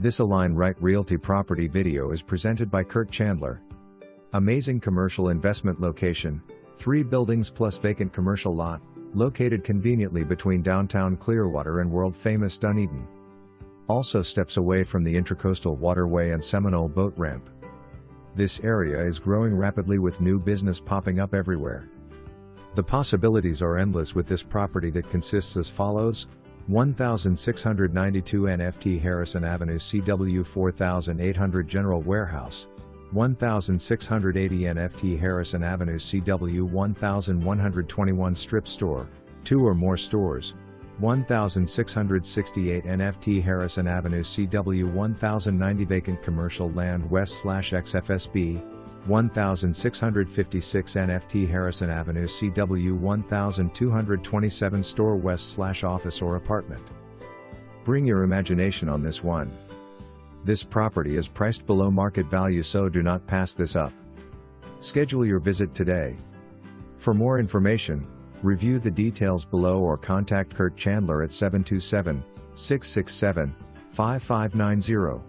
This Align Right Realty property video is presented by Kurt Chandler. Amazing commercial investment location, 3 buildings plus vacant commercial lot, located conveniently between downtown Clearwater and world-famous Dunedin. Also steps away from the intracoastal waterway and Seminole Boat Ramp. This area is growing rapidly with new business popping up everywhere. The possibilities are endless with this property that consists as follows: 1692 NFT Harrison Avenue CW 4800 General Warehouse, 1680 NFT Harrison Avenue CW 1121 Strip Store, 2 or more stores, 1668 NFT Harrison Avenue CW 1090 Vacant Commercial Land West/XFSB, 1656 NFT Harrison Avenue CW 1227 Store West/Office or Apartment. Bring your imagination on this one. This property is priced below market value, so do not pass this up. Schedule your visit today. For more information, review the details below or contact Kurt Chandler at 727-667-5590.